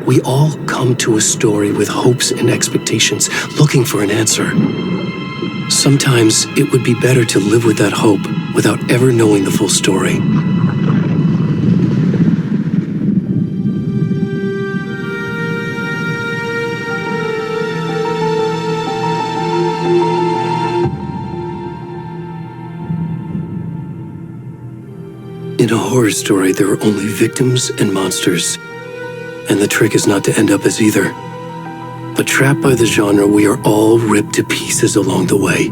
We all come to a story with hopes and expectations, looking for an answer. Sometimes it would be better to live with that hope without ever knowing the full story. In a horror story, there are only victims and monsters. And the trick is not to end up as either. But trapped by the genre, we are all ripped to pieces along the way.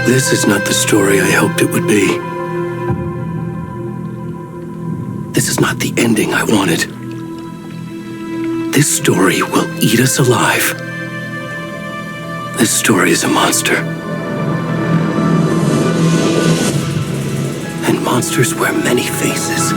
This is not the story I hoped it would be. This is not the ending I wanted. This story will eat us alive. This story is a monster. And monsters wear many faces.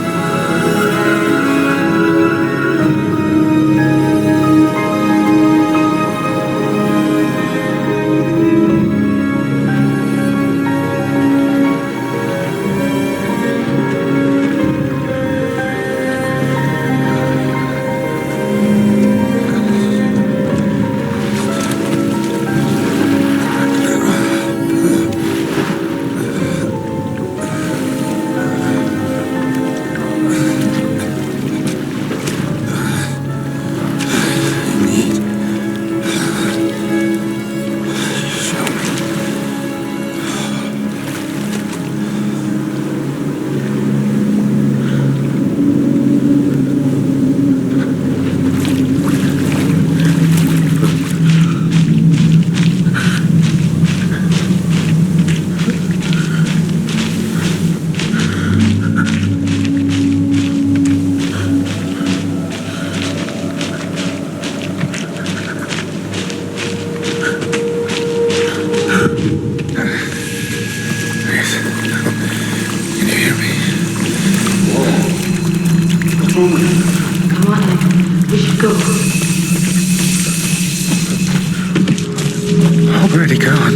Already gone.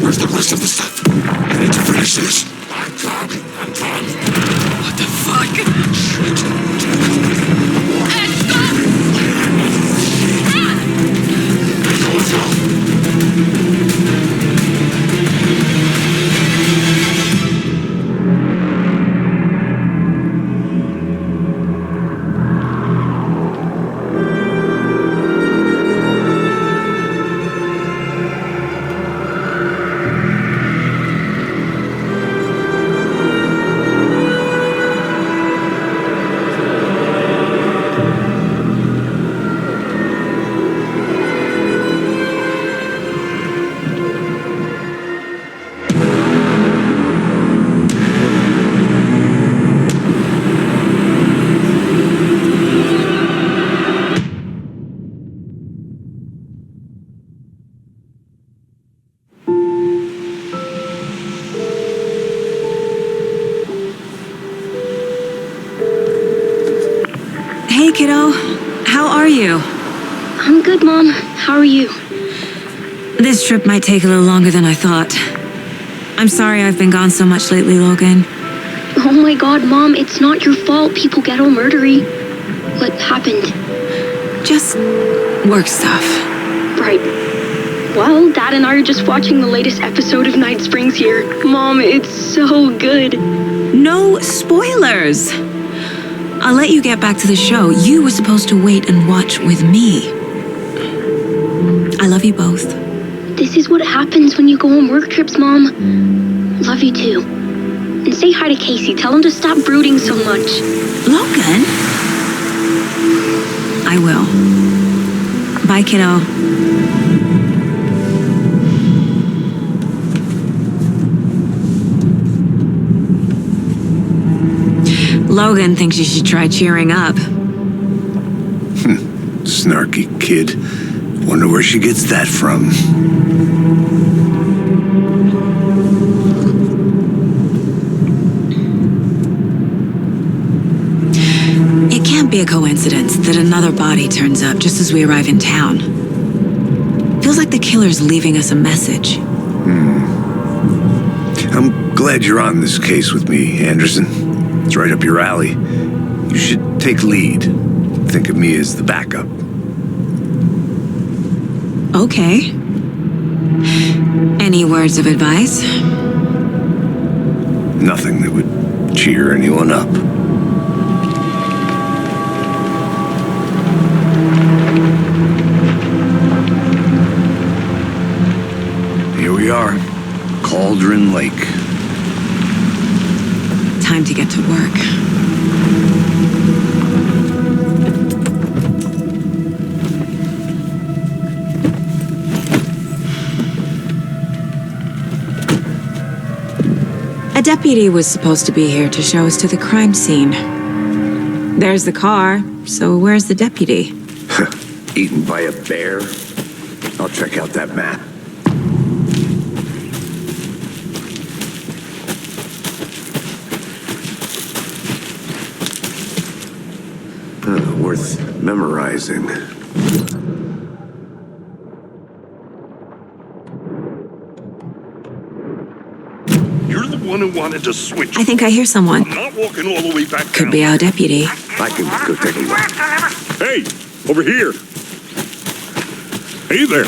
Where's the rest of the stuff? I need to finish this. I'm coming. What the fuck? Shit. Stop! Let's go. Hey, kiddo. How are you? I'm good, Mom. How are you? This trip might take a little longer than I thought. I'm sorry I've been gone so much lately, Logan. Oh my god, Mom, it's not your fault people get all murdery. What happened? Just work stuff. Right. Well, Dad and I are just watching the latest episode of Night Springs here. Mom, it's so good. No spoilers! I'll let you get back to the show. You were supposed to wait and watch with me. I love you both. This is what happens when you go on work trips, Mom. Love you too. And say hi to Casey. Tell him to stop brooding so much. Logan? I will. Bye, kiddo. Logan thinks you should try cheering up. Snarky kid. Wonder where she gets that from. It can't be a coincidence that another body turns up just as we arrive in town. Feels like the killer's leaving us a message. I'm glad you're on this case with me, Anderson. It's right up your alley. You should take lead. Think of me as the backup. Okay. Any words of advice? Nothing that would cheer anyone up. Here we are, Cauldron Lake. Time to get to work. A deputy was supposed to be here to show us to the crime scene. There's the car, so where's the deputy? Eaten by a bear? I'll check out that map. Worth memorizing. You're the one who wanted to switch. I think I hear someone. I'm not walking all the way back Could down. be our deputy. I can go take a look. Hey, over here. Hey there.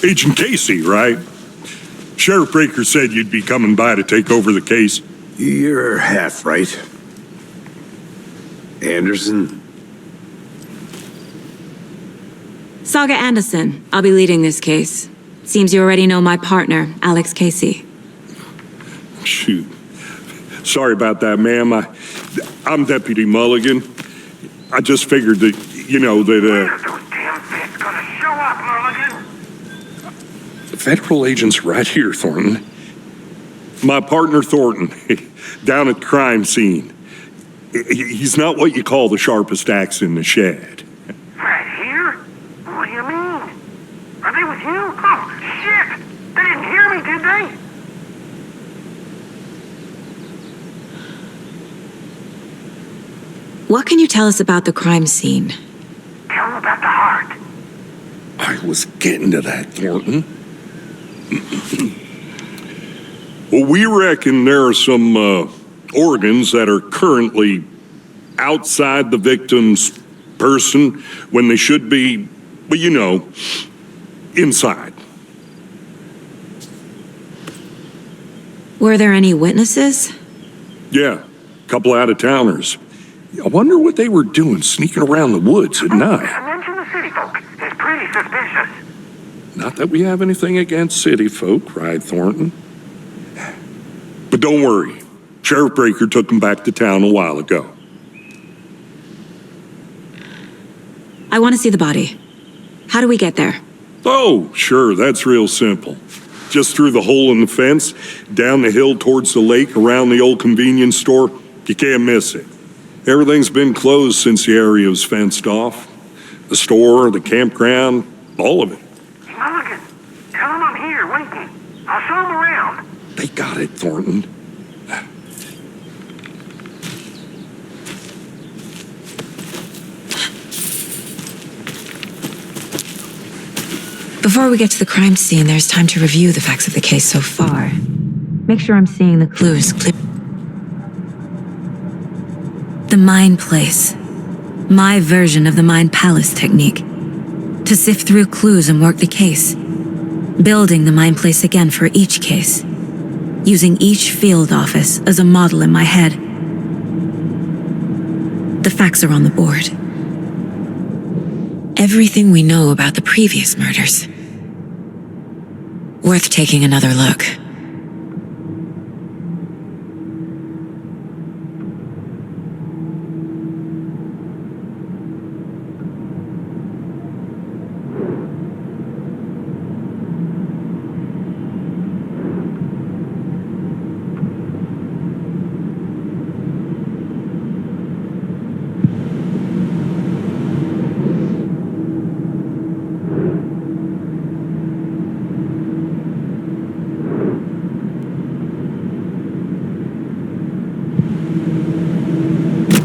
Agent Casey, right? Sheriff Breaker said you'd be coming by to take over the case. You're half right. Anderson? Saga Anderson. I'll be leading this case. Seems you already know my partner, Alex Casey. Shoot. Sorry about that, ma'am. I'm Deputy Mulligan. I just figured that, Those damn fists gonna show up, Mulligan? Federal agent's right here, Thornton. My partner, Thornton, down at the crime scene. He's not what you call the sharpest axe in the shed. Right here? What do you mean? Are they with you? Oh, shit! They didn't hear me, did they? What can you tell us about the crime scene? Tell him about the heart. I was getting to that, Thornton. Well, we reckon there are some organs that are currently outside the victim's person when they should be, well, you know, inside. Were there any witnesses? Yeah, a couple out-of-towners. I wonder what they were doing sneaking around the woods at night. Mention the city folk. It's pretty suspicious. Not that we have anything against city folk, cried Thornton. But don't worry. Sheriff Breaker took them back to town a while ago. I want to see the body. How do we get there? Oh, sure, that's real simple. Just through the hole in the fence, down the hill towards the lake, around the old convenience store. You can't miss it. Everything's been closed since the area was fenced off. The store, the campground, all of it. Mulligan, tell him I'm here waiting. I'll show him around. They got it, Thornton. Before we get to the crime scene, there's time to review the facts of the case so far. Make sure I'm seeing the clues clear. The Mind Place. My version of the Mind Palace technique. To sift through clues and work the case. Building the Mind Place again for each case. Using each field office as a model in my head. The facts are on the board. Everything we know about the previous murders. Worth taking another look.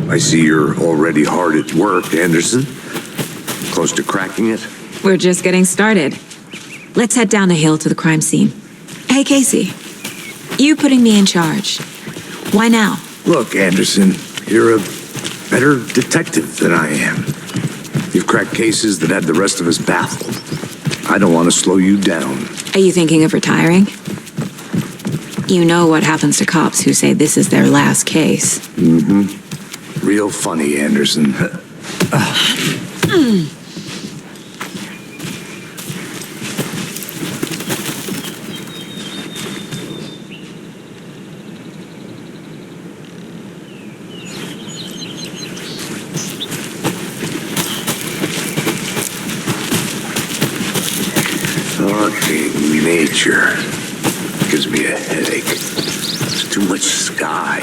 I see you're already hard at work, Anderson. Close to cracking it? We're just getting started. Let's head down the hill to the crime scene. Hey, Casey. You putting me in charge. Why now? Look, Anderson, you're a better detective than I am. You've cracked cases that had the rest of us baffled. I don't want to slow you down. Are you thinking of retiring? You know what happens to cops who say this is their last case. Mm-hmm. Real funny, Anderson. Fucking nature gives me a headache. There's too much sky.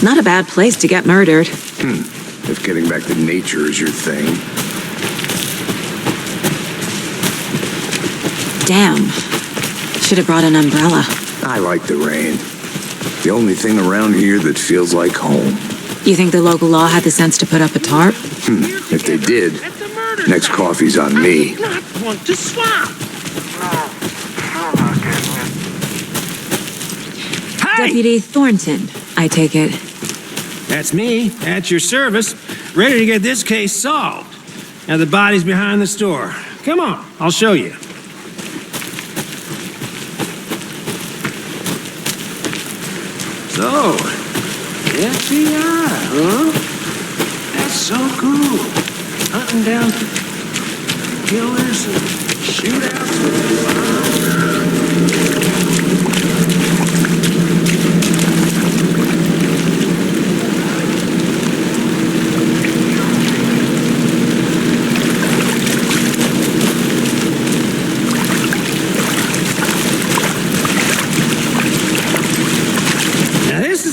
Not a bad place to get murdered. If getting back to nature is your thing. Damn. Should have brought an umbrella. I like the rain. The only thing around here that feels like home. You think the local law had the sense to put up a tarp? If they did, next coffee's on me. Not want to swap. No, still not getting it. Hey! Deputy Thornton, I take it. That's me, at your service, ready to get this case solved. Now the body's behind the store. Come on, I'll show you. So, the FBI, huh? That's so cool. Hunting down killers and shootouts.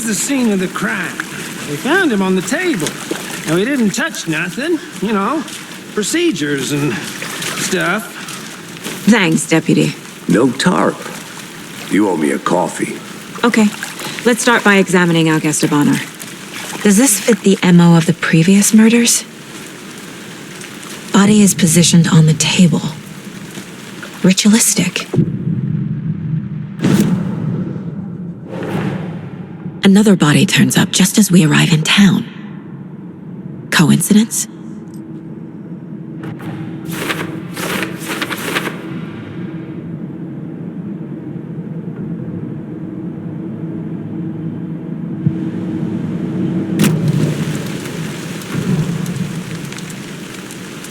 The scene of the crime. We found him on the table, and we didn't touch nothing, you know, procedures and stuff. Thanks, Deputy. No tarp. You owe me a coffee. Okay. Let's start by examining our guest of honor. Does this fit the MO of the previous murders? Body is positioned on the table. Ritualistic. Another body turns up just as we arrive in town. Coincidence?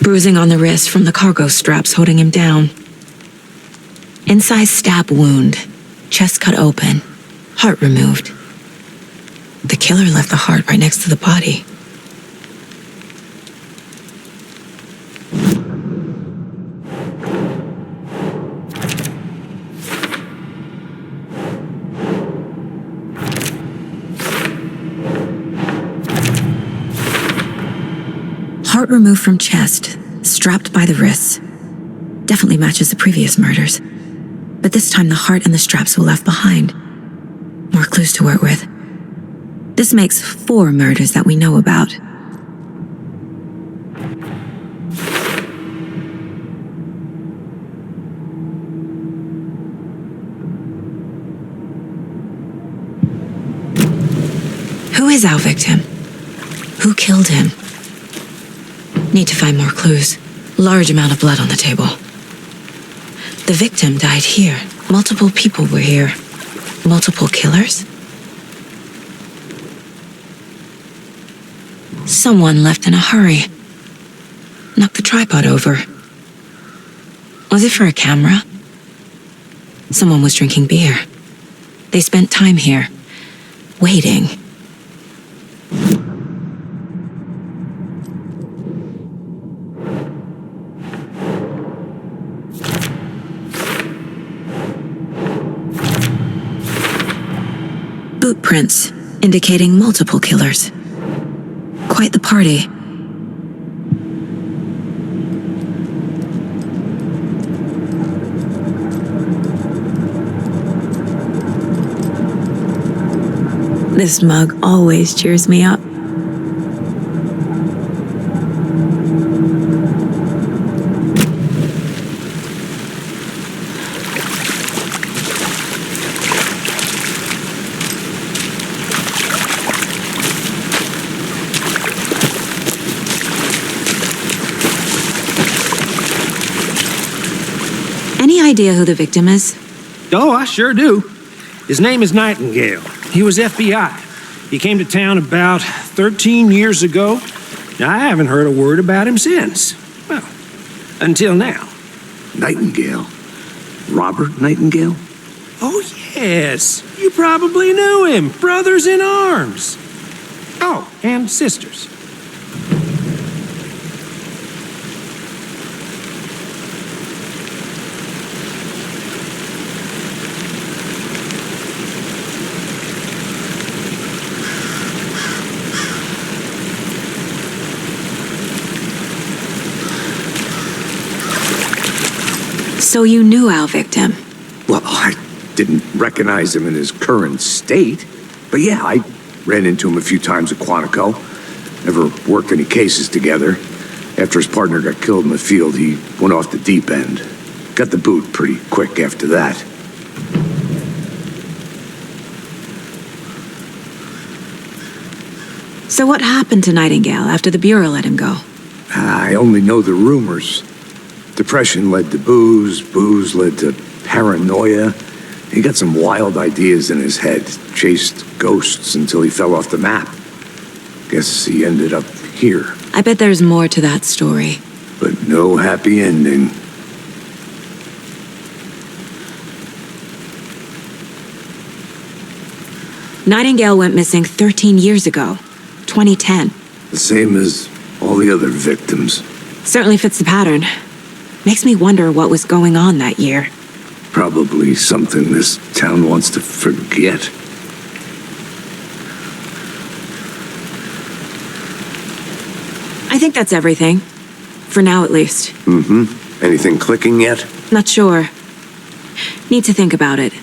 Bruising on the wrist from the cargo straps holding him down. Incised stab wound, chest cut open, heart removed. The killer left the heart right next to the body. Heart removed from chest, strapped by the wrists. Definitely matches the previous murders. But this time the heart and the straps were left behind. More clues to work with. This makes 4 murders that we know about. Who is our victim? Who killed him? Need to find more clues. Large amount of blood on the table. The victim died here. Multiple people were here. Multiple killers? Someone left in a hurry. Knocked the tripod over. Was it for a camera? Someone was drinking beer. They spent time here, waiting. Boot prints indicating multiple killers. Quite the party. This mug always cheers me up. Any idea who the victim is? Oh, I sure do. His name is Nightingale. He was FBI. He came to town about 13 years ago. Now, I haven't heard a word about him since. Well, until now. Nightingale? Robert Nightingale? Oh, yes. You probably knew him. Brothers in arms. Oh, and sisters. So you knew our victim? Well, I didn't recognize him in his current state. But yeah, I ran into him a few times at Quantico. Never worked any cases together. After his partner got killed in the field, he went off the deep end. Got the boot pretty quick after that. So what happened to Nightingale after the Bureau let him go? I only know the rumors. Depression led to booze, booze led to paranoia. He got some wild ideas in his head, chased ghosts until he fell off the map. Guess he ended up here. I bet there's more to that story. But no happy ending. Nightingale went missing 13 years ago, 2010. The same as all the other victims. Certainly fits the pattern. Makes me wonder what was going on that year. Probably something this town wants to forget. I think that's everything. For now, at least. Mm-hmm. Anything clicking yet? Not sure. Need to think about it.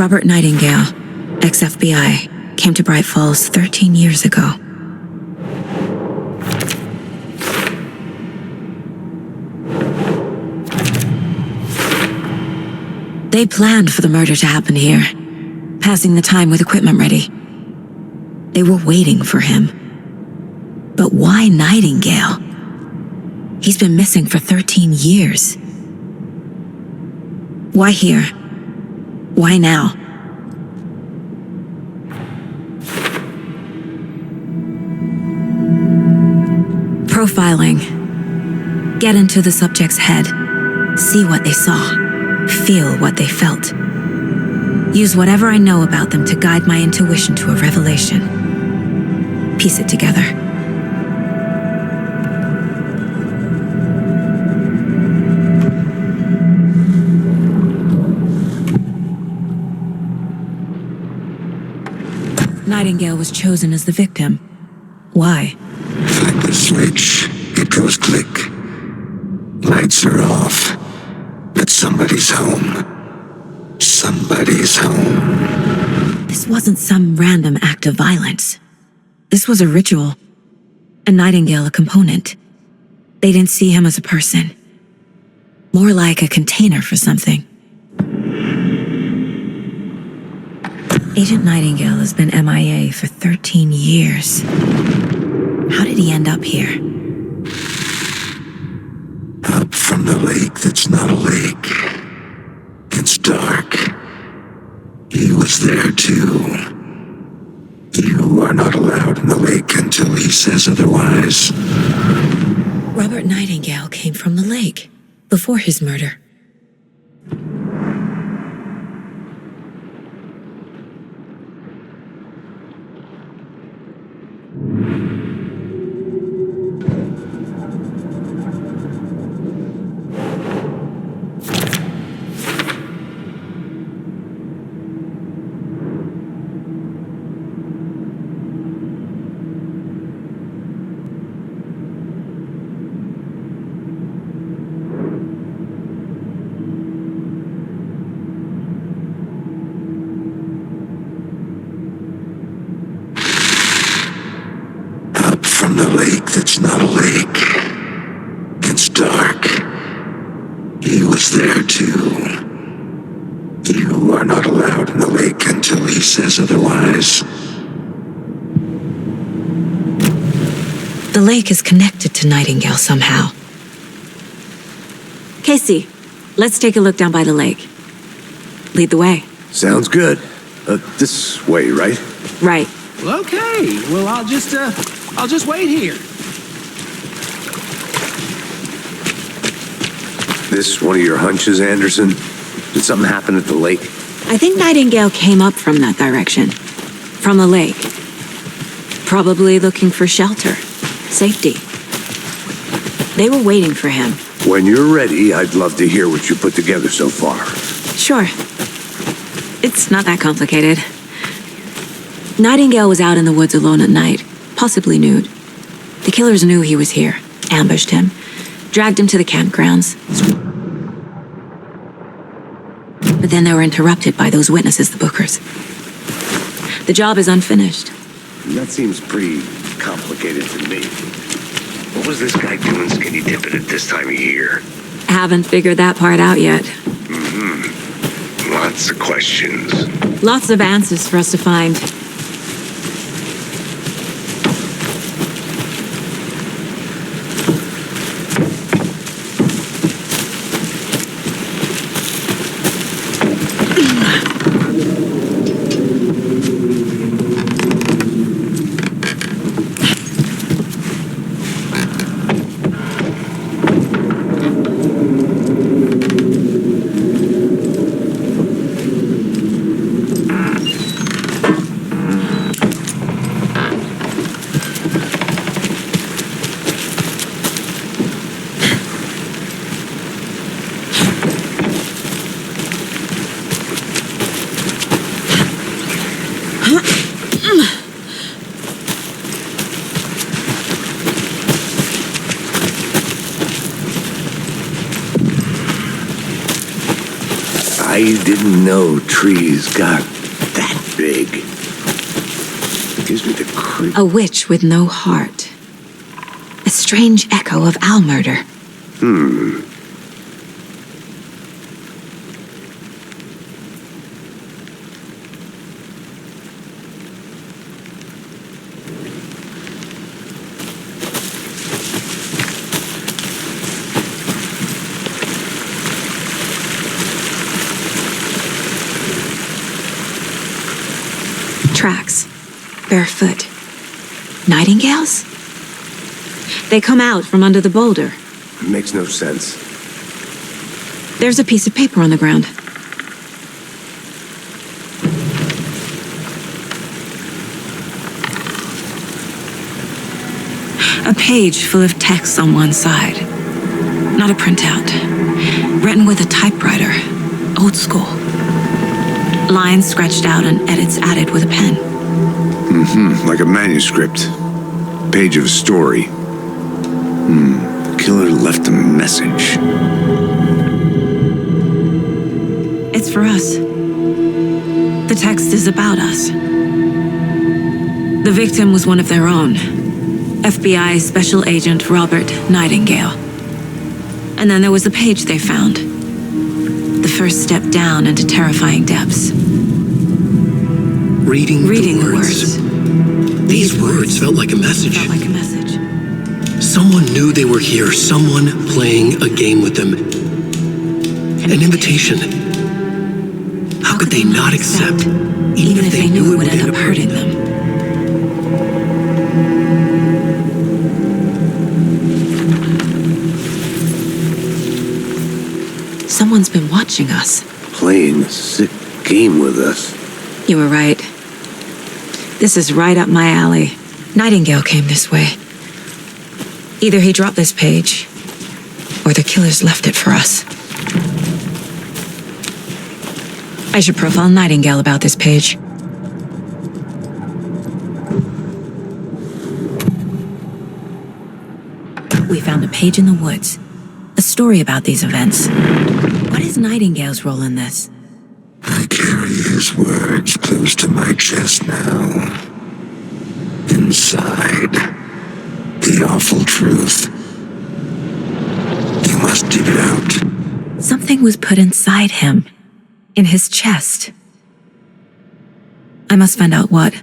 Robert Nightingale, ex-FBI, came to Bright Falls 13 years ago. They planned for the murder to happen here, passing the time with equipment ready. They were waiting for him. But why Nightingale? He's been missing for 13 years. Why here? Why now? Profiling. Get into the subject's head. See what they saw. Feel what they felt. Use whatever I know about them to guide my intuition to a revelation. Piece it together. Nightingale was chosen as the victim. Why? Flip the switch, it goes click. Lights are off. But somebody's home. Somebody's home. This wasn't some random act of violence. This was a ritual. And Nightingale a component. They didn't see him as a person. More like a container for something. Agent Nightingale has been MIA for 13 years. How did he end up here? Up from the lake that's not a lake. It's dark. He was there too. You are not allowed in the lake until he says otherwise. Robert Nightingale came from the lake, before his murder. From the lake that's not a lake. It's dark. He was there too. You are not allowed in the lake until he says otherwise. The lake is connected to Nightingale somehow. Casey, let's take a look down by the lake. Lead the way. Sounds good. This way, right? Right. Well, okay. Well, I'll just wait here. This one of your hunches, Anderson? Did something happen at the lake? I think Nightingale came up from that direction. From the lake. Probably looking for shelter. Safety. They were waiting for him. When you're ready, I'd love to hear what you put together so far. Sure. It's not that complicated. Nightingale was out in the woods alone at night, possibly nude. The killers knew he was here, ambushed him, dragged him to the campgrounds. But then they were interrupted by those witnesses, the Bookers. The job is unfinished. That seems pretty complicated to me. What was this guy doing skinny dipping at this time of year? Haven't figured that part out yet. Lots of questions. Lots of answers for us to find. I didn't know trees got that big. It gives me the creep. A witch with no heart. A strange echo of owl murder. Tracks. Barefoot. Nightingales? They come out from under the boulder. It makes no sense. There's a piece of paper on the ground. A page full of text on one side. Not a printout. Written with a typewriter. Old school. Lines scratched out and edits added with a pen. Like a manuscript. Page of a story. The killer left a message. It's for us. The text is about us. The victim was one of their own. FBI Special Agent Robert Nightingale. And then there was the page they found. The first step down into terrifying depths. Reading the words. These words felt like a message. Felt like a message. Someone knew they were here. Someone playing a game with them. An invitation. How could they not accept, even if they knew it would end up hurting them? Someone's been watching us. Playing a sick game with us. You were right. This is right up my alley. Nightingale came this way. Either he dropped this page, or the killers left it for us. I should profile Nightingale about this page. We found a page in the woods. A story about these events. What is Nightingale's role in this? I carry his words close to my chest now. Inside, the awful truth. You must dig it out. Something was put inside him. In his chest. I must find out what.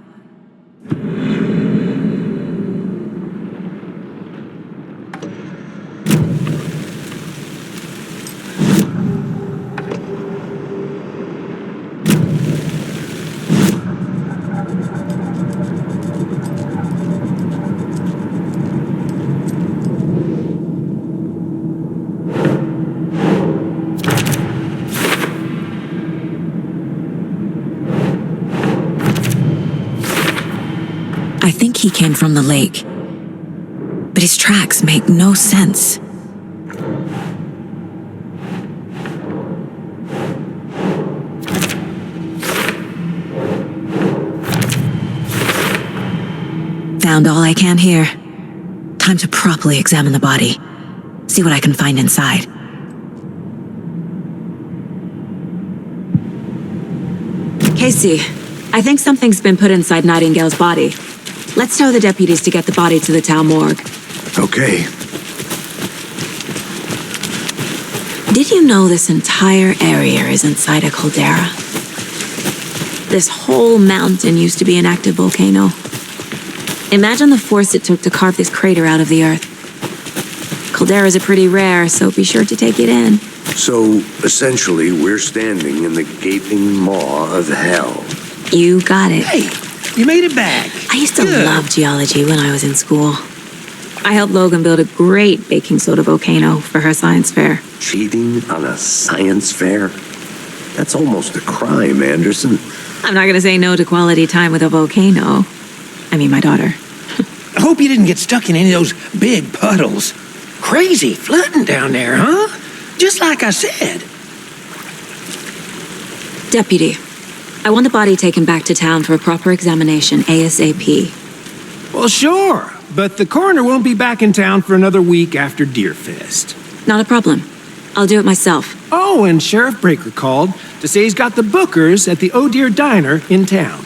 I think he came from the lake. But his tracks make no sense. Found all I can here. Time to properly examine the body. See what I can find inside. Casey, I think something's been put inside Nightingale's body. Let's tell the deputies to get the body to the town morgue. Okay. Did you know this entire area is inside a caldera? This whole mountain used to be an active volcano. Imagine the force it took to carve this crater out of the earth. Calderas are pretty rare, so be sure to take it in. So, essentially, we're standing in the gaping maw of hell. You got it. Hey, you made it back. I used to love geology when I was in school. I helped Logan build a great baking soda volcano for her science fair. Cheating on a science fair? That's almost a crime, Anderson. I'm not gonna say no to quality time with a volcano. I mean, my daughter. I hope you didn't get stuck in any of those big puddles. Crazy flooding down there, huh? Just like I said. Deputy, I want the body taken back to town for a proper examination, ASAP. Well, sure, but the coroner won't be back in town for another week after Deerfest. Not a problem. I'll do it myself. Oh, and Sheriff Breaker called to say he's got the Bookers at the Oh Dear Diner in town.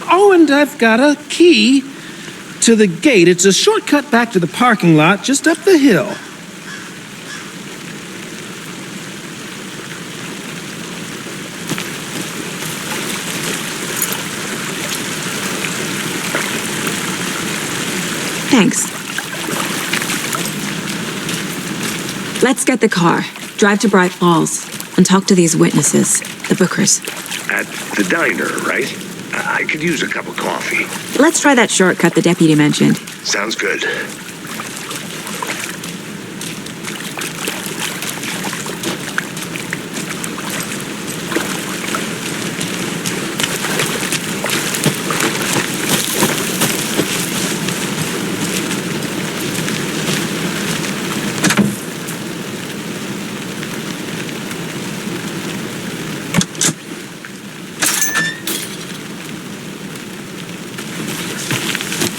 Oh, and I've got a key to the gate. It's a shortcut back to the parking lot just up the hill. Thanks. Let's get the car, drive to Bright Falls, and talk to these witnesses, the Bookers. At the diner, right? I could use a cup of coffee. Let's try that shortcut the deputy mentioned. Sounds good.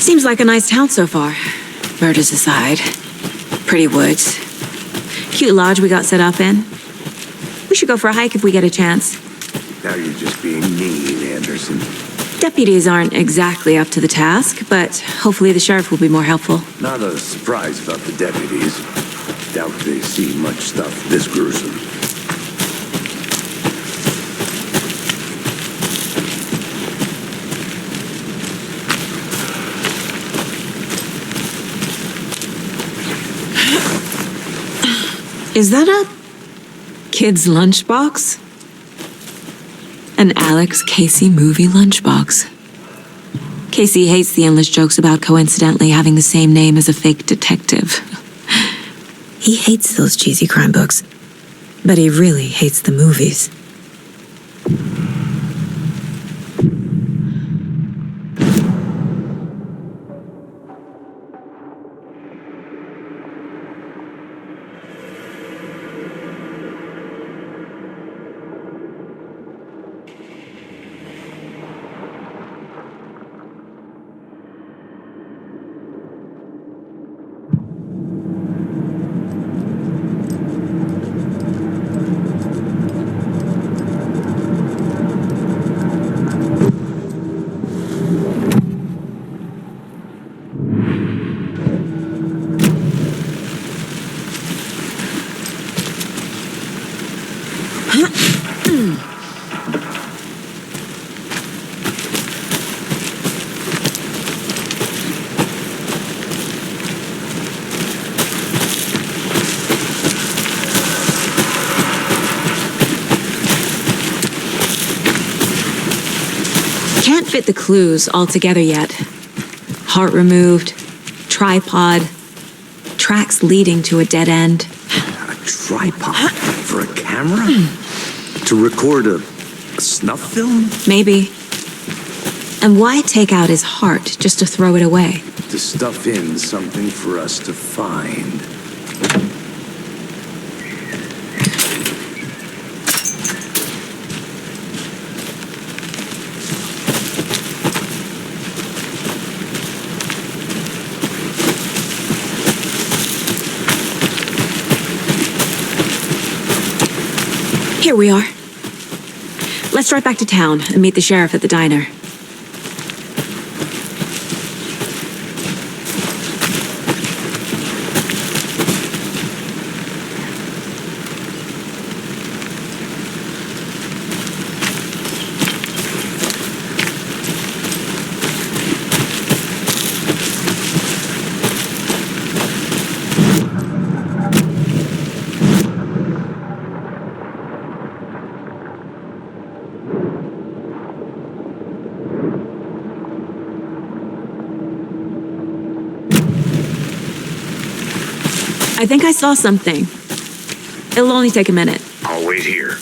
Seems like a nice town so far. Murders aside. Pretty woods. Cute lodge we got set up in. We should go for a hike if we get a chance. Now you're just being mean, Anderson. Deputies aren't exactly up to the task, but hopefully the sheriff will be more helpful. Not a surprise about the deputies. Doubt they see much stuff this gruesome. Is that a kid's lunchbox? An Alex Casey movie lunchbox. Casey hates the endless jokes about coincidentally having the same name as a fake detective. He hates those cheesy crime books, but he really hates the movies. Can't fit the clues all together yet. Heart removed, tripod, tracks leading to a dead end. A tripod for a camera? To record a snuff film? Maybe. And why take out his heart just to throw it away? To stuff in something for us to find. Here we are. Let's drive back to town and meet the sheriff at the diner. I think I saw something. It'll only take a minute. I'll wait here.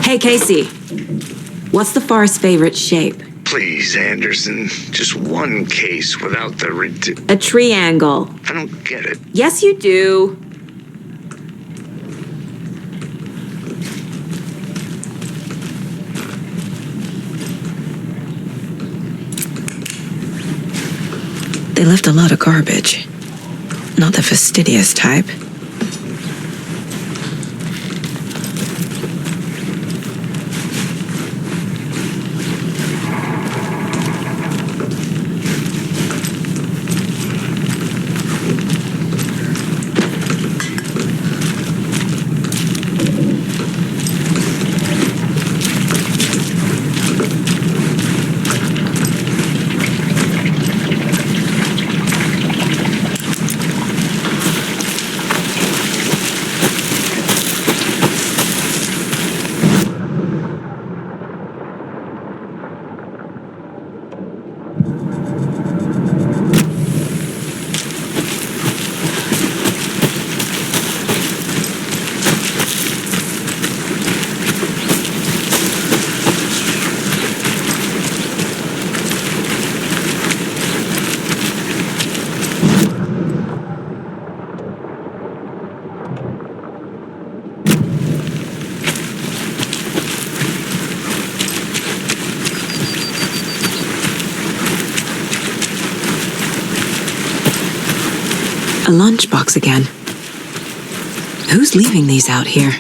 Hey, Casey. What's the far's favorite shape? Please, Anderson. Just one case without the A triangle. I don't get it. Yes, you do. They left a lot of garbage. Not the fastidious type. A lunchbox again. Who's leaving these out here?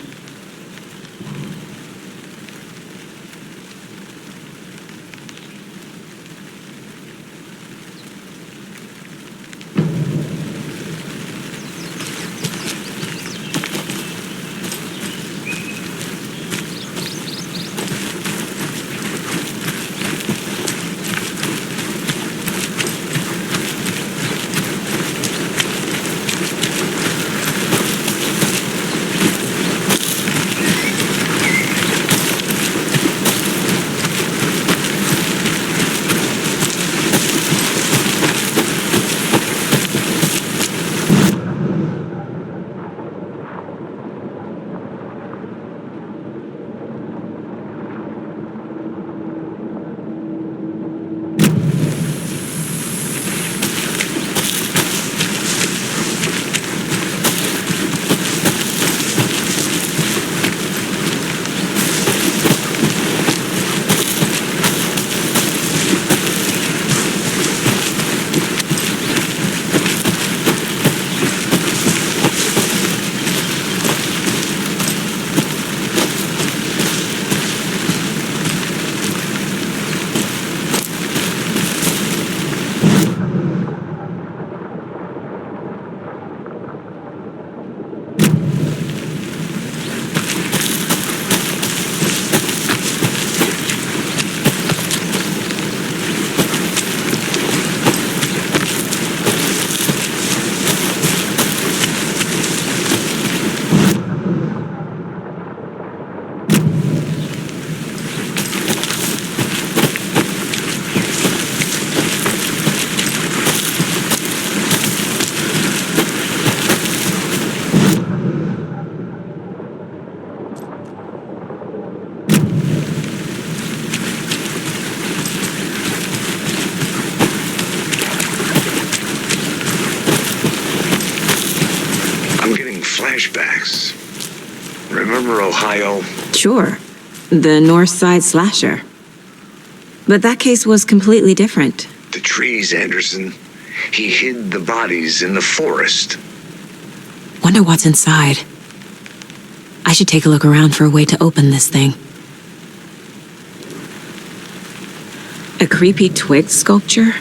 Flashbacks. Remember Ohio? Sure. The North Side slasher. But that case was completely different. The trees, Anderson. He hid the bodies in the forest. Wonder what's inside. I should take a look around for a way to open this thing. A creepy twig sculpture?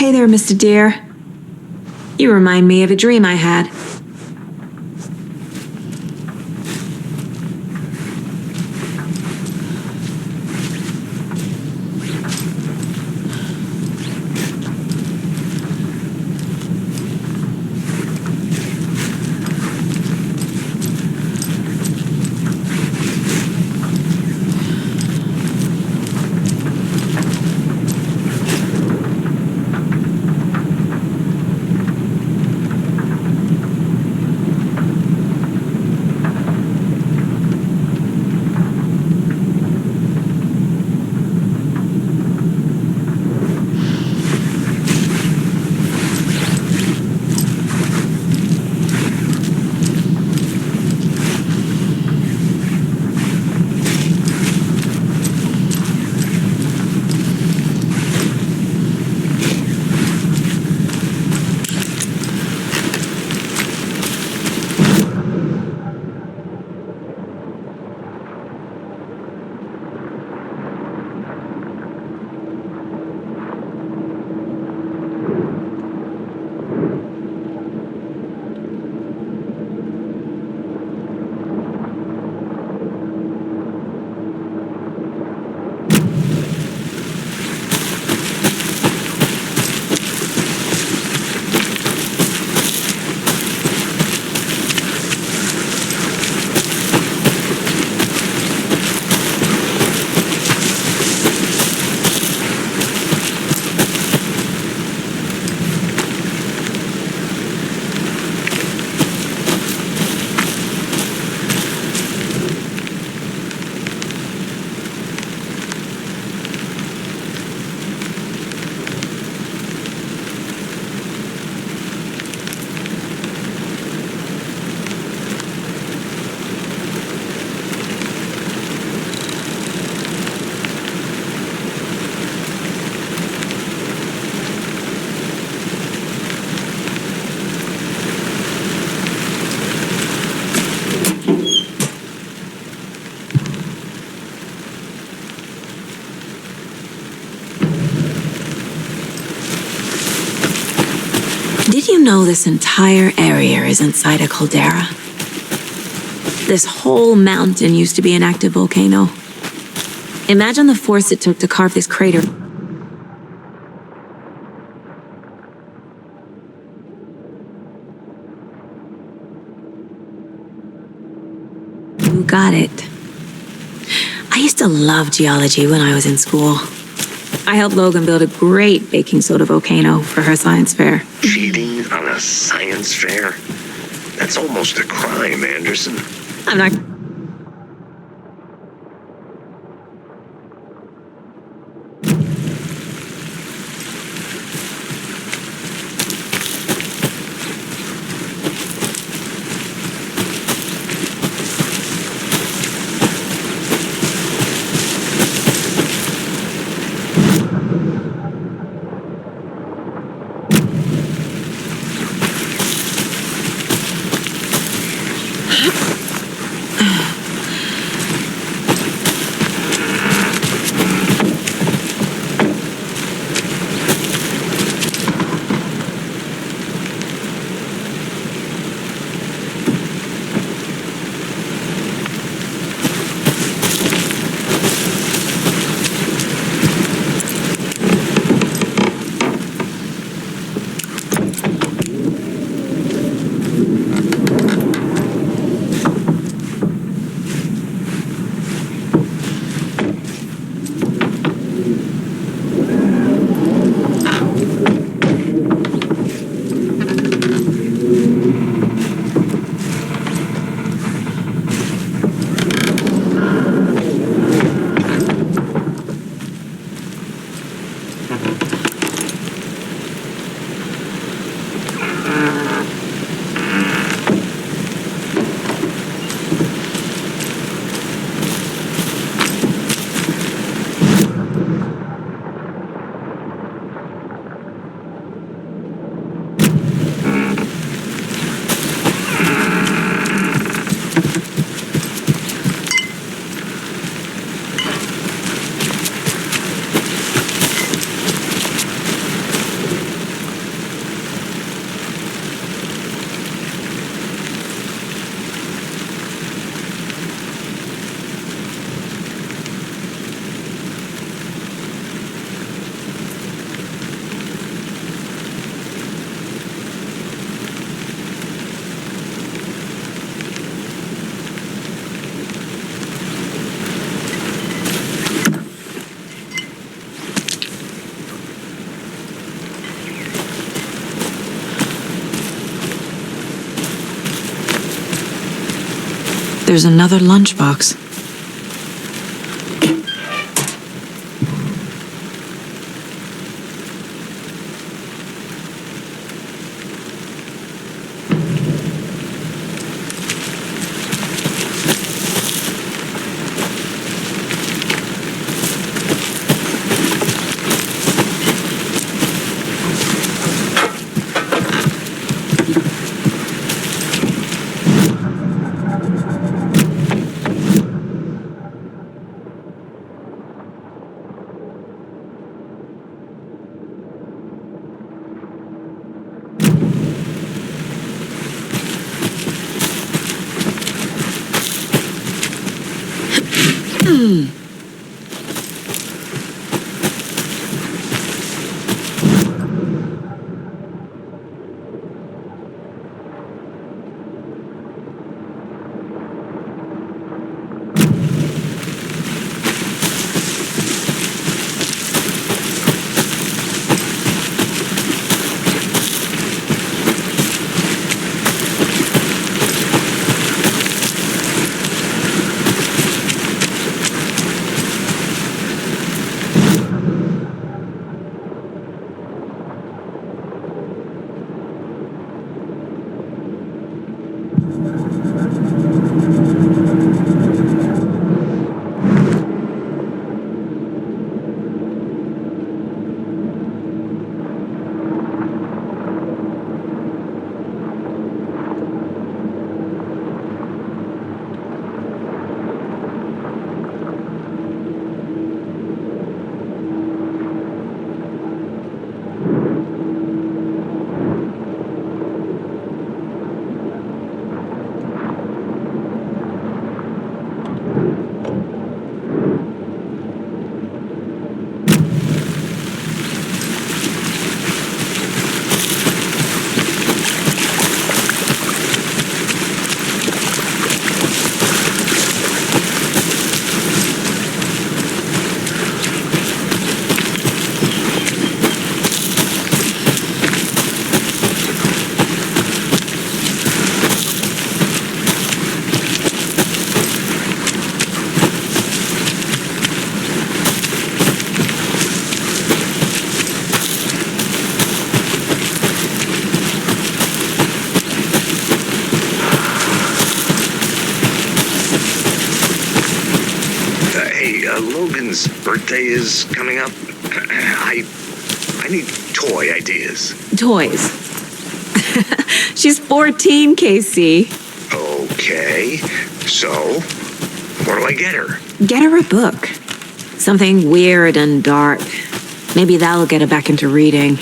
Hey there, Mr. Deer. You remind me of a dream I had. Did you know this entire area is inside a caldera? This whole mountain used to be an active volcano. Imagine the force it took to carve this crater. You got it. I used to love geology when I was in school. I helped Logan build a great baking soda volcano for her science fair. Cheating on a science fair? That's almost a crime, Anderson. I'm not... There's another lunchbox. Logan's birthday is coming up. I need toy ideas. Toys. She's 14, Casey. Okay, so what do I get her? Get her a book. Something weird and dark. Maybe that'll get her back into reading.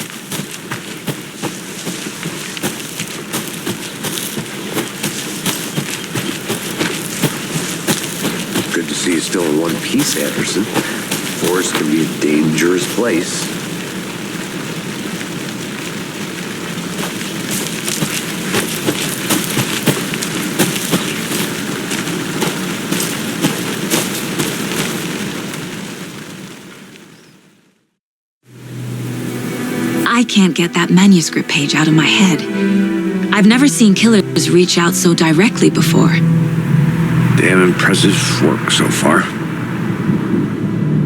Good to see you still in one piece, Anderson. Forest can be a dangerous place. I can't get that manuscript page out of my head. I've never seen killers reach out so directly before. Damn impressive work so far.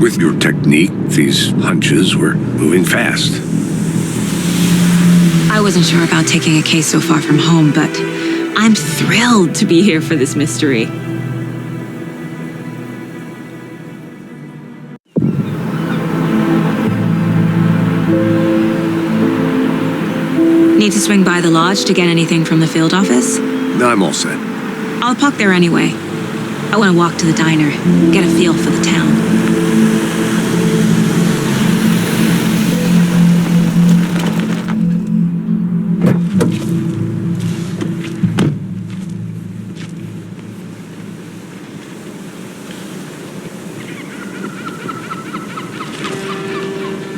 With your technique, these hunches were moving fast. I wasn't sure about taking a case so far from home, but I'm thrilled to be here for this mystery. Need to swing by the lodge to get anything from the field office? No, I'm all set. I'll park there anyway. I want to walk to the diner, get a feel for the town.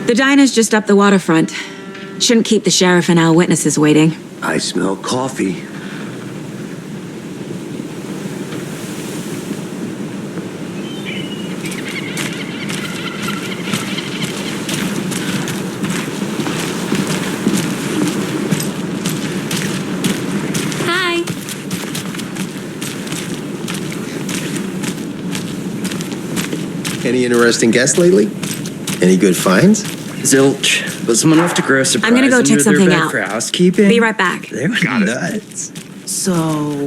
The diner's just up the waterfront. Shouldn't keep the sheriff and our witnesses waiting. I smell coffee. Hi. Any interesting guests lately? Any good finds? Zilch. But someone left a gross surprise I'm gonna go check under their something bed out. for housekeeping. Be right back. They were nuts. So,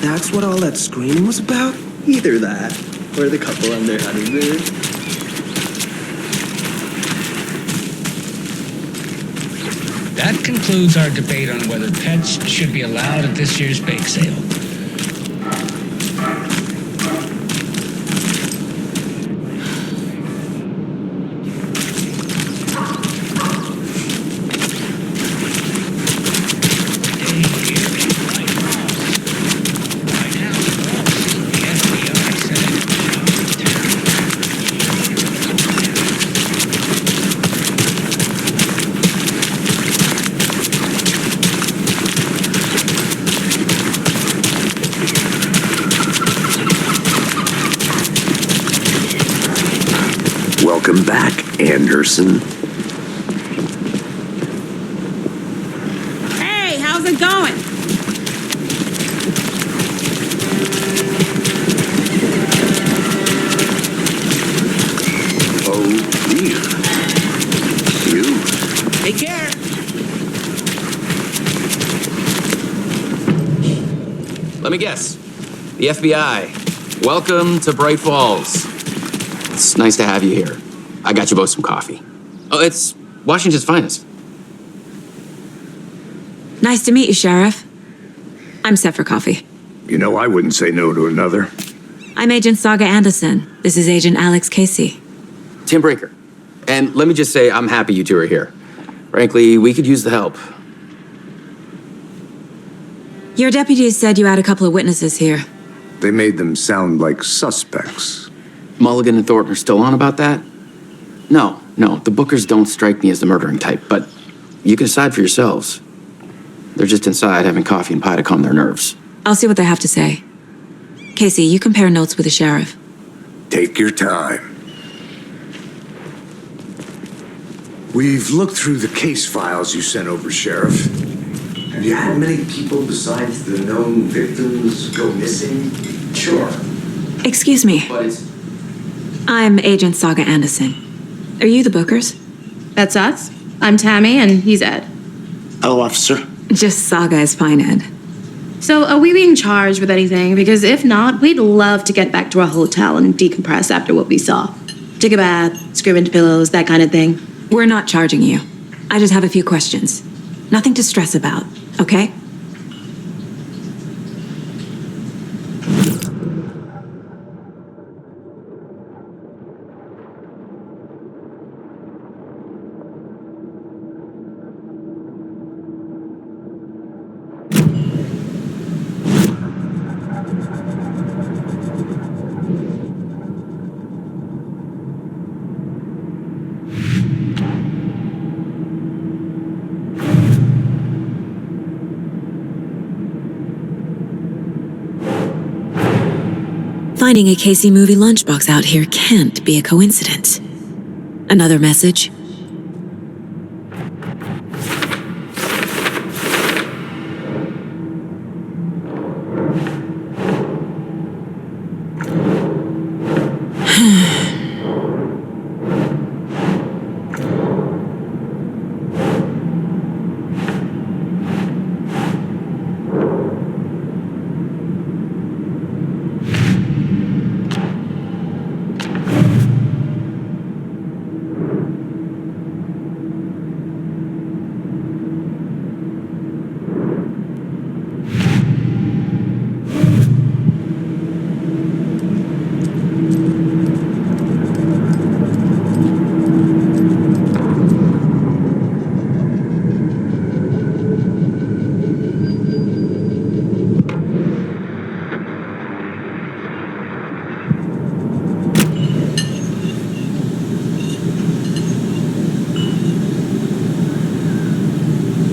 that's what all that screaming was about? Either that, or the couple on their honeymoon. That concludes our debate on whether pets should be allowed at this year's bake sale. Welcome back, Anderson. Hey, how's it going? Oh, dear. You. Take care. Let me guess. The FBI. Welcome to Bright Falls. It's nice to have you here. I got you both some coffee. Oh, it's Washington's finest. Nice to meet you, Sheriff. I'm set for coffee. You know, I wouldn't say no to another. I'm Agent Saga Anderson. This is Agent Alex Casey. Tim Breaker. And let me just say, I'm happy you two are here. Frankly, we could use the help. Your deputies said you had a couple of witnesses here. They made them sound like suspects. Mulligan and Thornton are still on about that? No, the Bookers don't strike me as the murdering type, but you can decide for yourselves. They're just inside having coffee and pie to calm their nerves. I'll see what they have to say. Casey, you compare notes with the sheriff. Take your time. We've looked through the case files you sent over, Sheriff. Have you had many people besides the known victims go missing? Sure. Excuse me. But it's... I'm Agent Saga Anderson. Are you the Bookers? That's us. I'm Tammy, and he's Ed. Hello, officer. Just Saga is fine, Ed. So, are we being charged with anything? Because if not, we'd love to get back to our hotel and decompress after what we saw. Take a bath, scream into pillows, that kind of thing. We're not charging you. I just have a few questions. Nothing to stress about, okay? Finding a Casey movie lunchbox out here can't be a coincidence. Another message?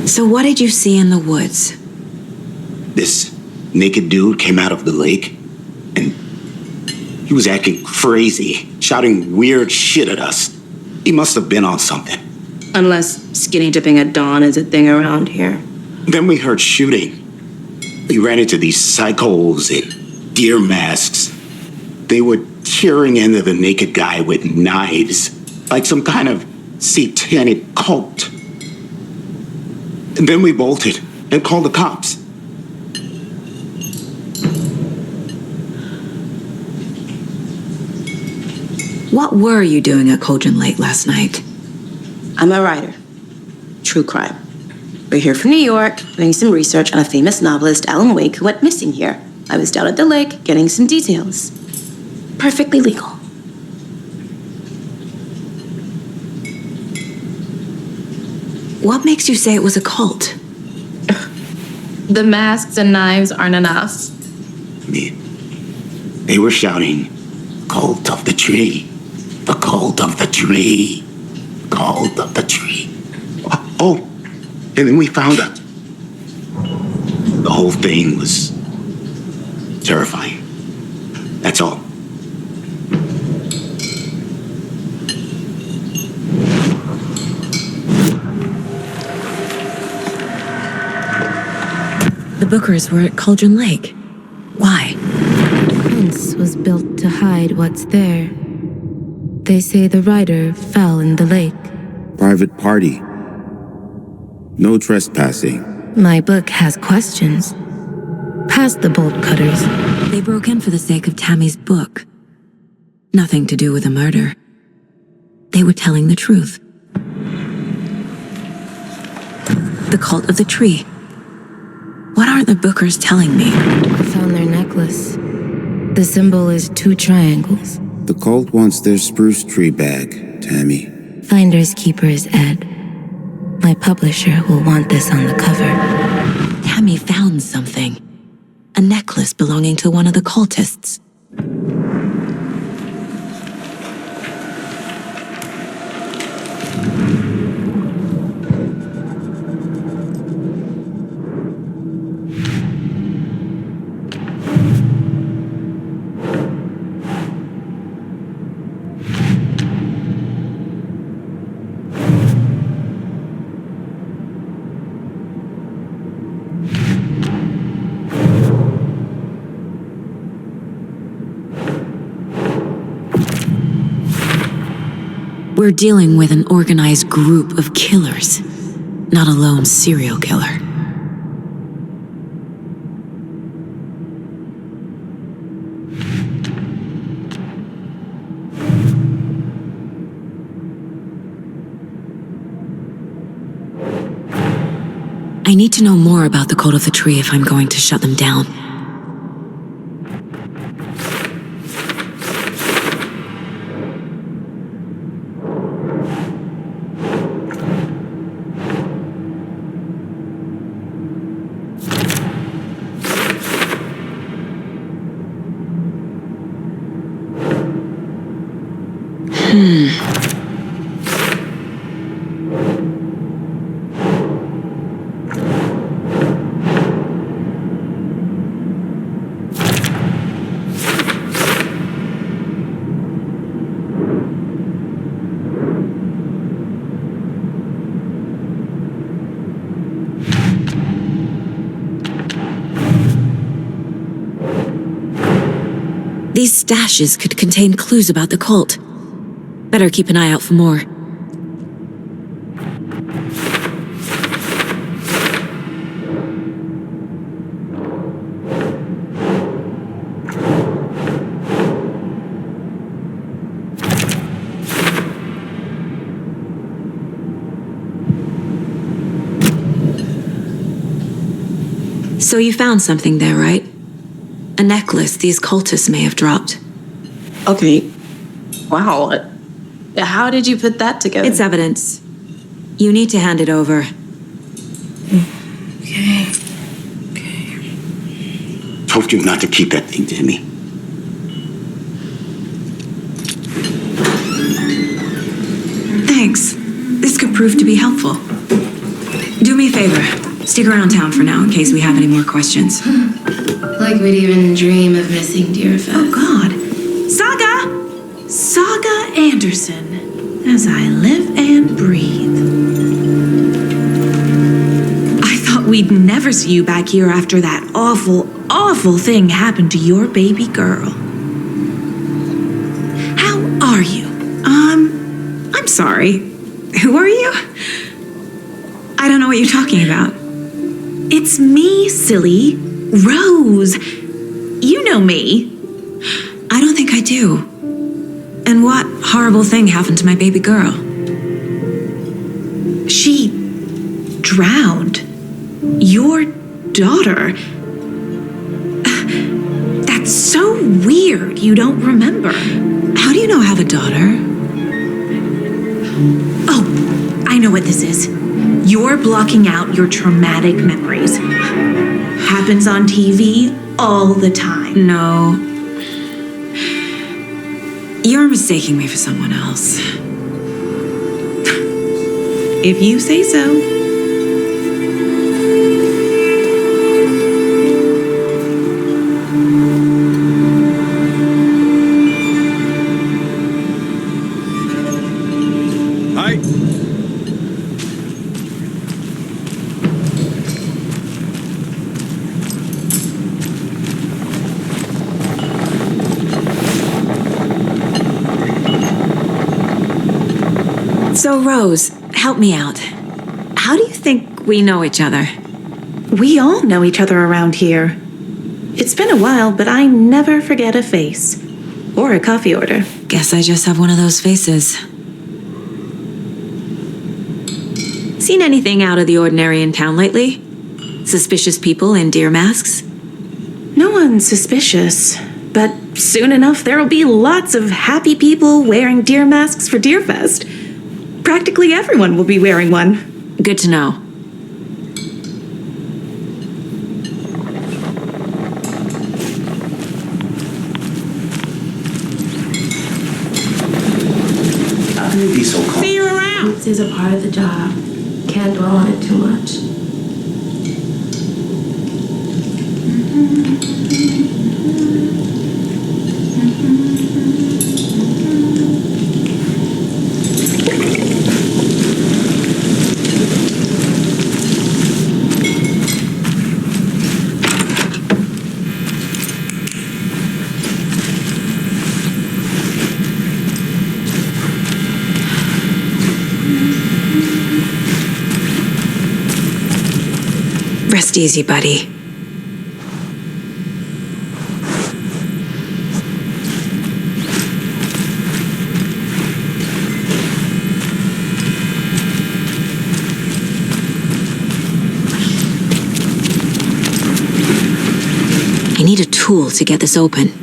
So what did you see in the woods? This naked dude came out of the lake, and he was acting crazy, shouting weird shit at us. He must have been on something. Unless skinny dipping at dawn is a thing around here. Then we heard shooting. We ran into these psychos in deer masks. They would tearing into the naked guy with knives, like some kind of satanic cult. And then we bolted and called the cops. What were you doing at Cauldron Lake last night? I'm a writer. True crime. We're here from New York, doing some research on a famous novelist, Alan Wake, who went missing here. I was down at the lake, getting some details. Perfectly legal. What makes you say it was a cult? The masks and knives aren't enough. They were shouting, "Cult of the tree, the cult of the tree, cult of the tree." Oh, and then we found out. The whole thing was terrifying. That's all. The Bookers were at Cauldron Lake. Why? The fence was built to hide what's there. They say the rider fell in the lake. Private party. No trespassing. My book has questions. Past the bolt cutters. They broke in for the sake of Tammy's book. Nothing to do with a murder. They were telling the truth. The cult of the tree. What aren't the Bookers telling me? I found their necklace. The symbol is 2 triangles. The cult wants their spruce tree back, Tammy. Finders keepers, Ed. My publisher will want this on the cover. Tammy found something. A necklace belonging to one of the cultists. We're dealing with an organized group of killers, not a lone serial killer. I need to know more about the cult of the tree if I'm going to shut them down. These stashes could contain clues about the cult. Better keep an eye out for more. So you found something there, right? A necklace these cultists may have dropped. Okay. Wow. How did you put that together? It's evidence. You need to hand it over. Okay. Told you not to keep that thing, Timmy. Thanks. This could prove to be helpful. Do me a favor. Stick around town for now in case we have any more questions. Like we'd even dream of missing dear Fez. Oh, God. Saga Anderson. As I live and breathe. I thought we'd never see you back here after that awful, awful thing happened to your baby girl. sorry. Who are you? I don't know what you're talking about. It's me, silly. Rose. You know me. I don't think I do. And what horrible thing happened to my baby girl? She drowned. Your daughter. That's so weird you don't remember. How do you know I have a daughter? Oh, I know what this is. You're blocking out your traumatic memories. Happens on TV all the time. No. You're mistaking me for someone else. If you say so. So, Rose, help me out. How do you think we know each other? We all know each other around here. It's been a while, but I never forget a face. Or a coffee order. Guess I just have one of those faces. Seen anything out of the ordinary in town lately? Suspicious people in deer masks? No one's suspicious. But soon enough, there'll be lots of happy people wearing deer masks for Deerfest. Practically everyone will be wearing one. Good to know. How can you be so cold? See you around. This is a part of the job. Can't dwell on it too much. Rest easy, buddy. I need a tool to get this open.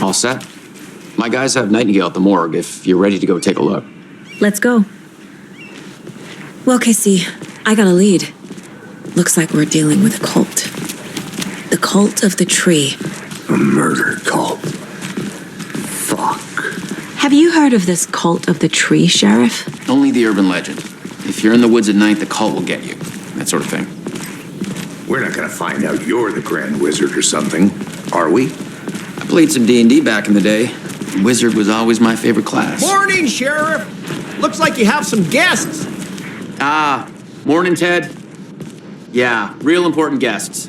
All set? My guys have Nightingale at the morgue if you're ready to go take a look. Let's go. Well, Casey, I got a lead. Looks like we're dealing with a cult. The cult of the tree. A murder cult. Fuck. Have you heard of this cult of the tree, Sheriff? Only the urban legend. If you're in the woods at night, the cult will get you. That sort of thing. We're not gonna find out you're the Grand Wizard or something, are we? I played some D&D back in the day. Wizard was always my favorite class. Morning, Sheriff! Looks like you have some guests. Ah, morning, Ted. Yeah, real important guests.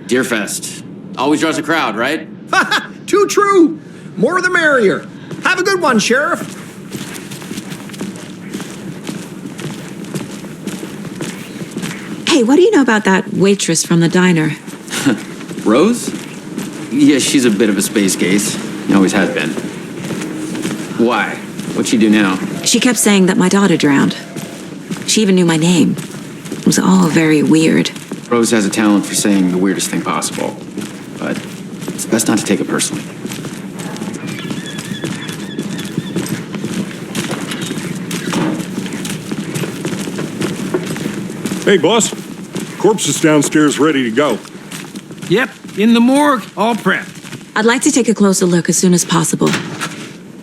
Deerfest. Always draws a crowd, right? Too true. More the merrier. Have a good one, Sheriff. Hey, what do you know about that waitress from the diner? Rose? Yeah, she's a bit of a space case. Always has been. Why? What'd she do now? She kept saying that my daughter drowned. She even knew my name. It was all very weird. Rose has a talent for saying the weirdest thing possible, but it's best not to take it personally. Hey, boss. Corpse is downstairs ready to go. Yep, in the morgue, all prepped. I'd like to take a closer look as soon as possible.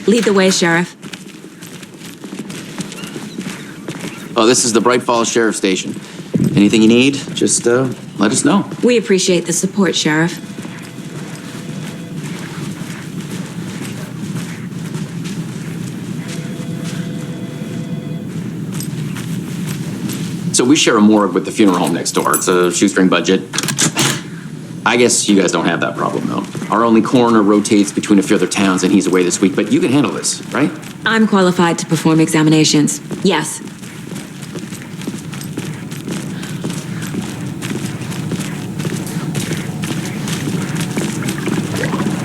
Lead the way, Sheriff. Oh, this is the Bright Falls Sheriff Station. Anything you need, just let us know. We appreciate the support, Sheriff. So we share a morgue with the funeral home next door. It's a shoestring budget. I guess you guys don't have that problem, though. Our only coroner rotates between a few other towns, and he's away this week, but you can handle this, right? I'm qualified to perform examinations. Yes.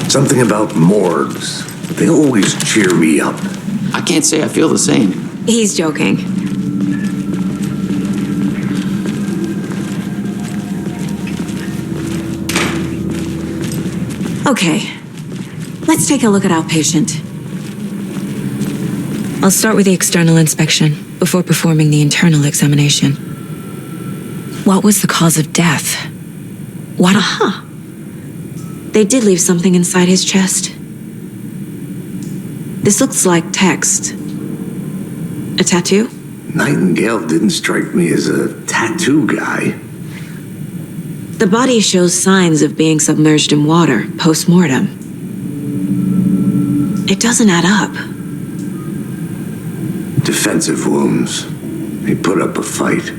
Something about morgues. They always cheer me up. I can't say I feel the same. He's joking. Okay, let's take a look at our patient. I'll start with the external inspection before performing the internal examination. What was the cause of death? What a... They did leave something inside his chest. This looks like text. A tattoo? Nightingale didn't strike me as a tattoo guy. The body shows signs of being submerged in water post-mortem. It doesn't add up. Defensive wounds. He put up a fight.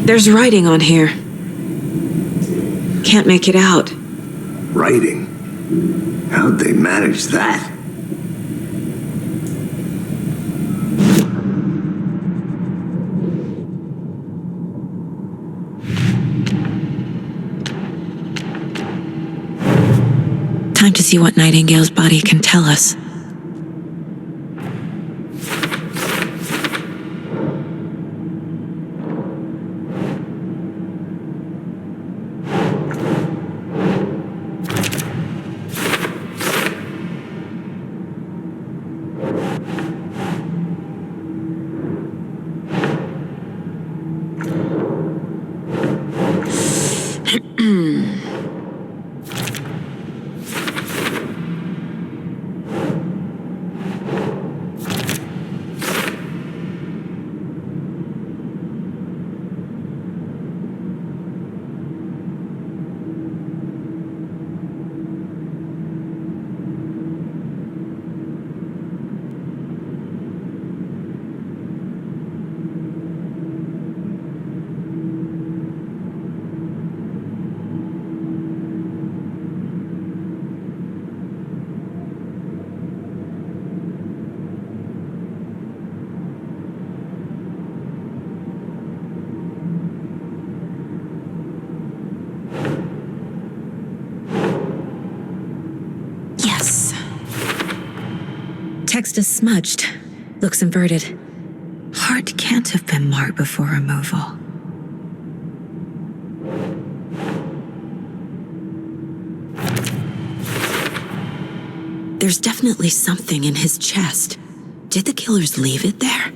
There's writing on here. Can't make it out. Writing? How'd they manage that? Time to see what Nightingale's body can tell us. Text is smudged. Looks inverted. Heart can't have been marked before removal. There's definitely something in his chest. Did the killers leave it there?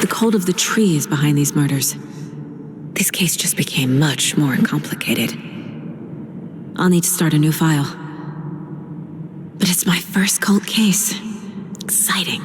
The cult of the tree is behind these murders. This case just became much more complicated. I'll need to start a new file. But it's my first cult case. Exciting.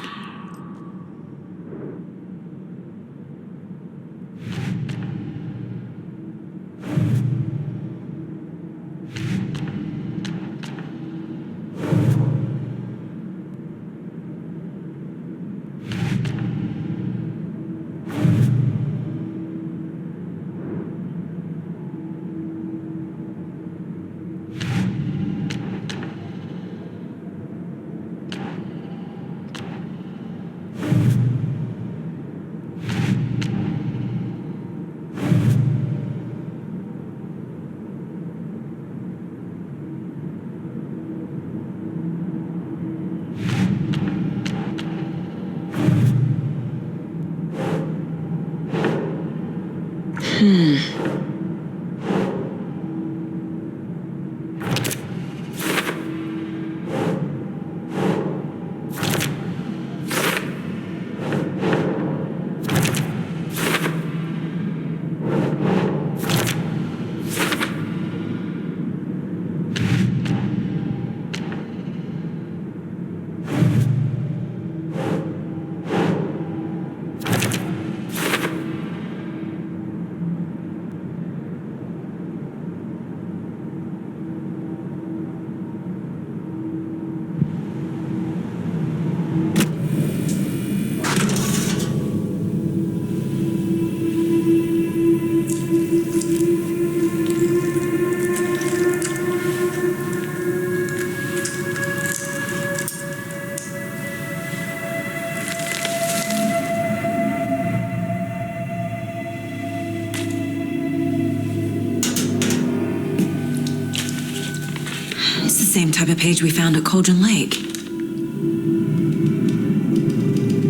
It's the same type of page we found at Cauldron Lake.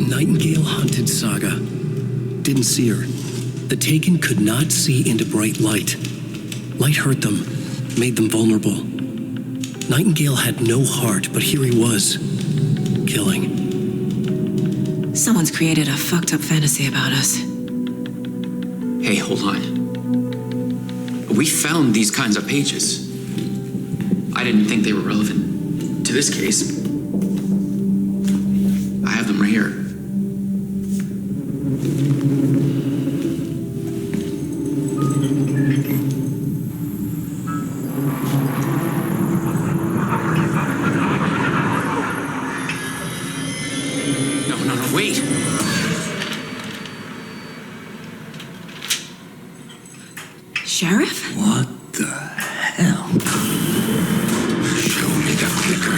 Nightingale hunted Saga. Didn't see her. The Taken could not see into bright light. Light hurt them, made them vulnerable. Nightingale had no heart, but here he was, killing. Someone's created a fucked up fantasy about us. Hey, hold on. We found these kinds of pages. I didn't think they were relevant to this case. I have them right here. No, wait. Sheriff? What the hell? Show me the clicker.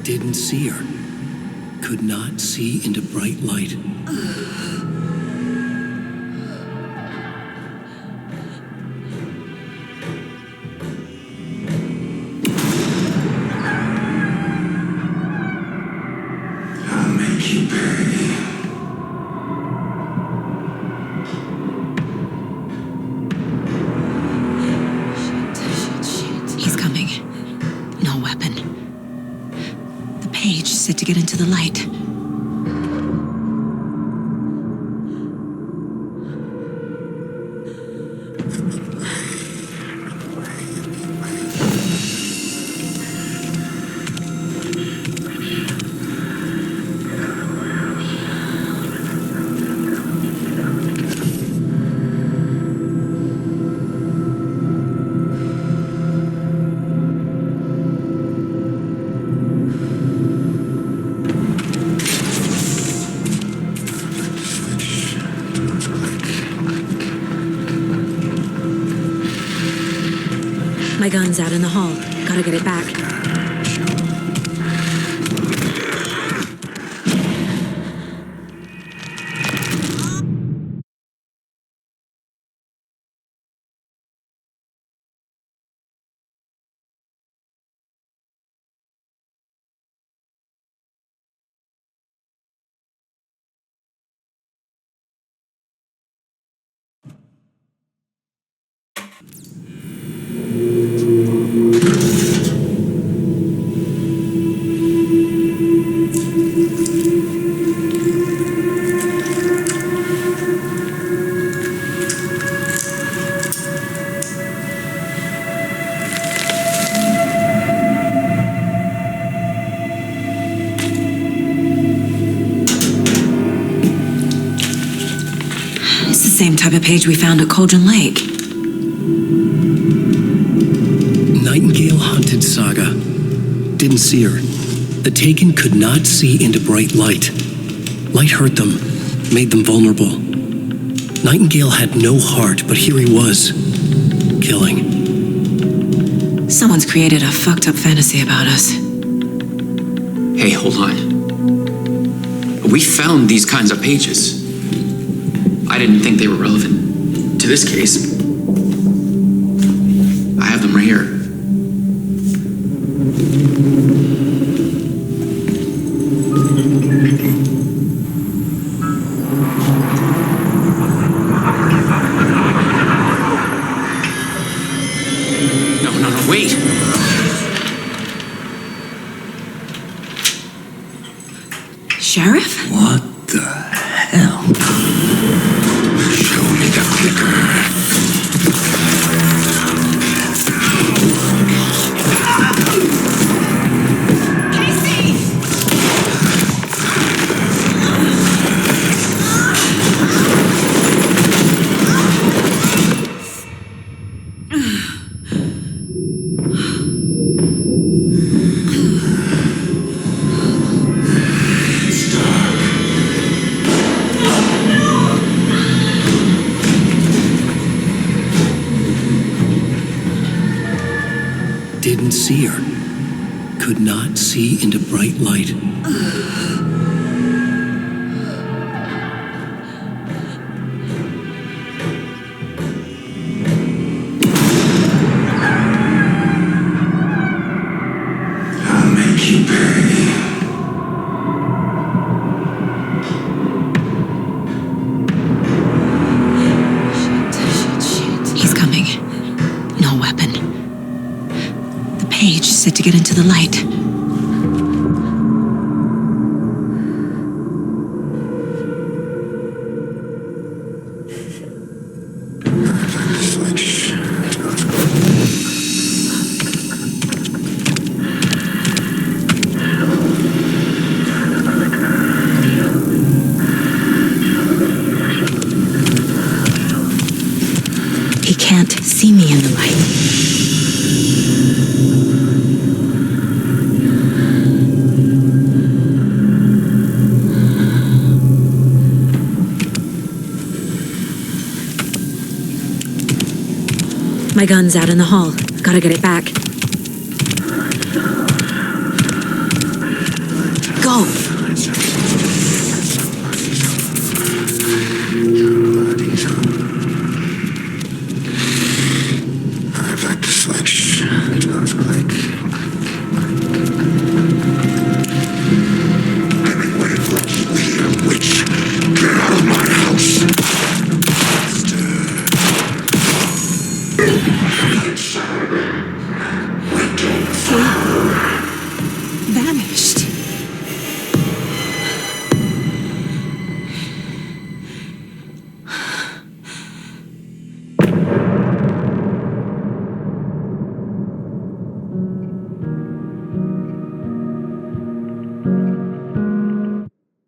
Didn't see her. Could not see into bright light. I'll make you pay. He's coming. No weapon. The page said to get into the light. My gun's out in the hall. Gotta get it back. It's the same type of page we found at Cauldron Lake. Nightingale hunted Saga. Didn't see her. The Taken could not see into bright light. Light hurt them, made them vulnerable. Nightingale had no heart, but here he was, killing. Someone's created a fucked up fantasy about us. Hey, hold on. We found these kinds of pages. I didn't think they were relevant to this case. I have them right here. No, wait! Sheriff? What the hell? Show me the clicker. Didn't see her. Could not see into bright light. I'll make you pay. He's coming. No weapon. The page said to get into the light. He can't see me in the light. My gun's out in the hall. Gotta get it back. Go! I've got the switch. It looks like. Hemingway looks weird, witch. Get out of my house. Vanished.